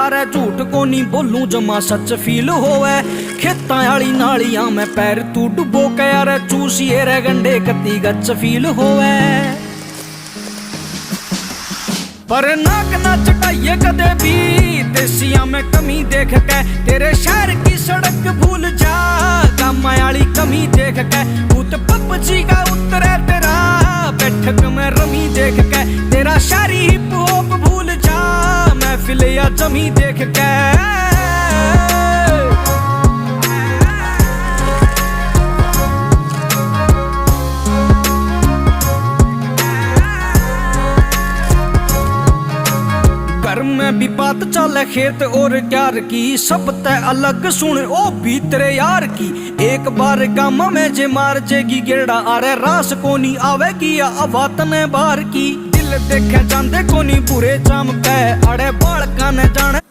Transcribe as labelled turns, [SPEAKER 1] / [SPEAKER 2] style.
[SPEAKER 1] अरे झूठ को नहीं बोलूं जमा सच फील होवे। खेतां आली नालियां में पैर तू डुबो के अरे चूसिए रे गंडे कती गच फील होवे। पर नाक ना चटाइए कदे भी देसिया में कमी देख के, तेरे शहर की सड़क भूल जा गामा आली कमी देख के। भूत पपची का उतरे तेरा बैठक में रमी देख के, तेरा शारी हिप हॉप भूल जा महफिल या जमी देख के। घर में भी बात चले खेत और क्यार की, सब तय अलग सुन ओ भी तेरे यार की। एक बार गामा में जे मार जेगी गेड़ा अरे रास कोनी आवेगी या अवातने बार की। दिल देखे जांदे कोनी बुरे चाम के अड़े बालका ने जाने।